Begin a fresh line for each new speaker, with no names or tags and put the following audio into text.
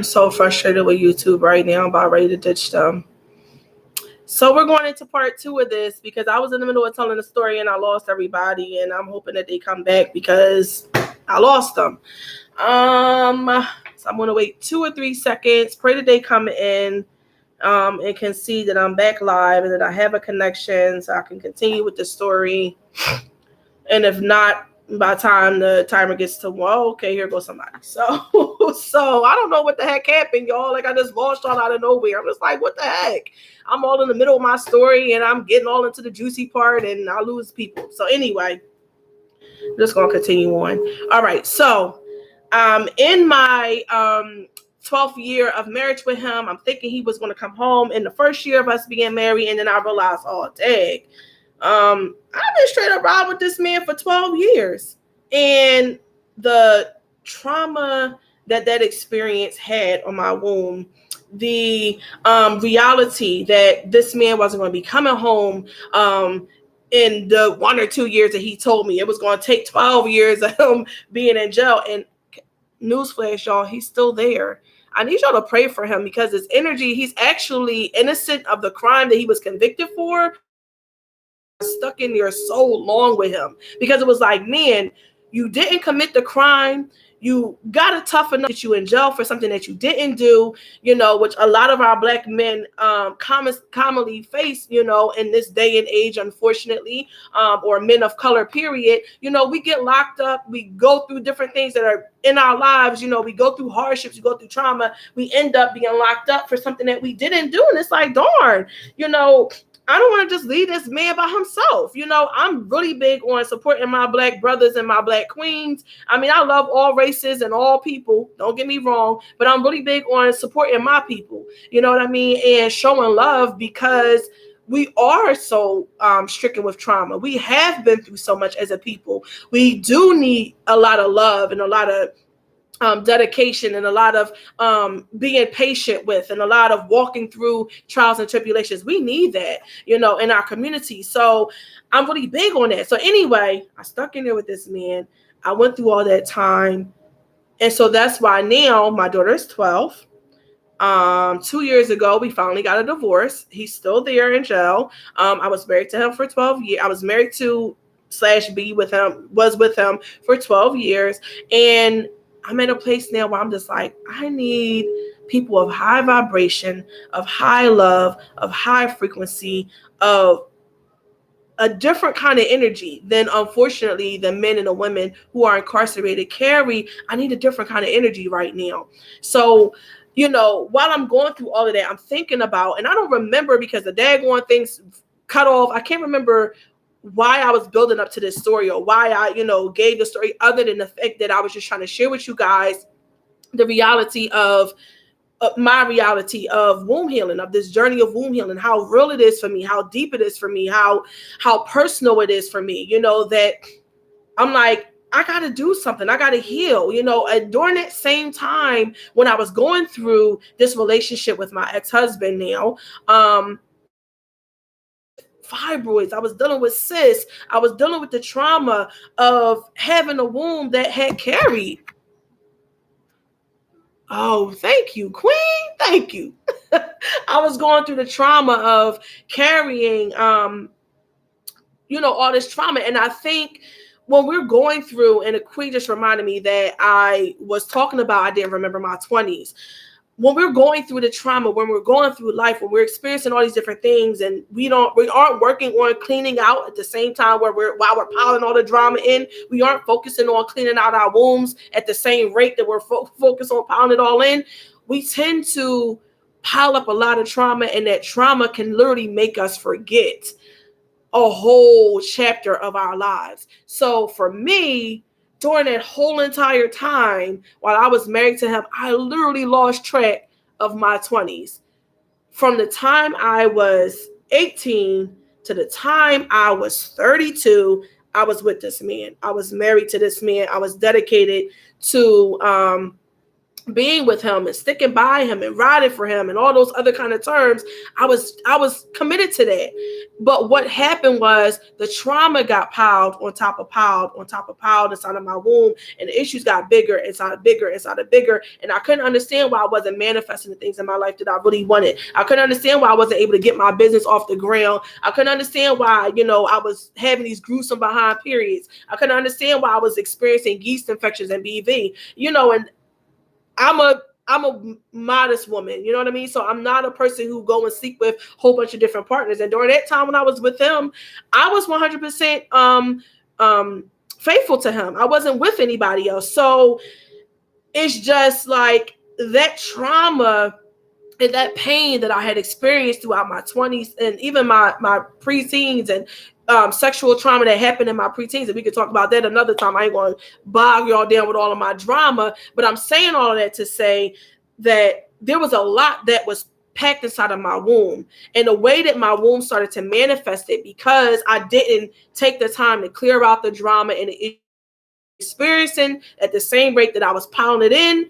I'm so frustrated with YouTube right now. I'm about ready to ditch them. So we're going into part 2 of this because I was in the middle of telling the story and I lost everybody, and I'm hoping that they come back because I lost them. So I'm going to wait 2 or 3 seconds. Pray that they come in and can see that I'm back live and that I have a connection so I can continue with the story. And if not, by the time the timer gets to, well, okay, here goes somebody. So I don't know what the heck happened, y'all. Like, I just lost y'all out of nowhere. I'm just like, what the heck? I'm all in the middle of my story and I'm getting all into the juicy part and I lose people. So anyway, I'm just going to continue on. All right. So in my 12th year of marriage with him, I'm thinking he was going to come home in the first year of us being married. And then I realized, oh, dang. I've been straight up riding with this man for 12 years. And the trauma that experience had on my womb, the reality that this man wasn't going to be coming home in the 1 or 2 years that he told me. It was going to take 12 years of him being in jail. And newsflash, y'all, he's still there. I need y'all to pray for him because his energy, he's actually innocent of the crime that he was convicted for. Stuck in there so long with him because it was like, man, you didn't commit the crime. You got to tough enough that you in jail for something that you didn't do, which a lot of our Black men commonly face, in this day and age, unfortunately, or men of color, period. We get locked up. We go through different things that are in our lives. We go through hardships, we go through trauma. We end up being locked up for something that we didn't do. And it's like, darn, I don't want to just leave this man by himself. I'm really big on supporting my Black brothers and my Black queens. I mean, I love all races and all people. Don't get me wrong, but I'm really big on supporting my people. You know what I mean? And showing love because we are so stricken with trauma. We have been through so much as a people. We do need a lot of love and a lot of dedication and a lot of being patient with and a lot of walking through trials and tribulations. We need that, in our community. So I'm really big on that. So anyway, I stuck in there with this man. I went through all that time. And so that's why now my daughter is 12. 2 years ago, we finally got a divorce. He's still there in jail. I was married to him for 12 years. I was married to /B with him, was with him for 12 years. And I'm in a place now where I'm just like, I need people of high vibration, of high love, of high frequency, of a different kind of energy than, unfortunately, the men and the women who are incarcerated carry. I need a different kind of energy right now. So, while I'm going through all of that, I'm thinking about, and I don't remember because the daggone things cut off. I can't remember why I was building up to this story or why I, gave the story, other than the fact that I was just trying to share with you guys the reality of my reality of womb healing, of this journey of womb healing, how real it is for me, how deep it is for me, how personal it is for me, that I'm like, I got to do something. I got to heal, and during that same time when I was going through this relationship with my ex-husband now, fibroids, I was dealing with cysts, I was dealing with the trauma of having a womb that had carried. Oh, thank you, Queen. Thank you. I was going through the trauma of carrying, all this trauma. And I think when we're going through, and the Queen just reminded me that I was talking about, I didn't remember my 20s. When we're going through the trauma, when we're going through life, when we're experiencing all these different things, and we aren't working on cleaning out at the same time while we're piling all the drama in, we aren't focusing on cleaning out our wombs at the same rate that we're focused on piling it all in. We tend to pile up a lot of trauma, and that trauma can literally make us forget a whole chapter of our lives. So for me, during that whole entire time while I was married to him, I literally lost track of my 20s. From the time I was 18 to the time I was 32, I was with this man. I was married to this man. I was dedicated to being with him and sticking by him and riding for him and all those other kind of terms, I was committed to that. But what happened was the trauma got piled on top of piled on top of piled inside of my womb, and the issues got bigger inside of bigger inside of bigger, and I couldn't understand why I wasn't manifesting the things in my life that I really wanted. I couldn't understand why I wasn't able to get my business off the ground. I couldn't understand why, I was having these gruesome behind periods. I couldn't understand why I was experiencing yeast infections and BV, and I'm a modest woman, you know what I mean? So I'm not a person who go and sleep with a whole bunch of different partners. And during that time when I was with him, I was 100% faithful to him. I wasn't with anybody else. So it's just like that trauma and that pain that I had experienced throughout my 20s and even my preteens and sexual trauma that happened in my preteens. And we could talk about that another time. I ain't going to bog y'all down with all of my drama, but I'm saying all of that to say that there was a lot that was packed inside of my womb, and the way that my womb started to manifest it, because I didn't take the time to clear out the drama and experiencing at the same rate that I was piling it in,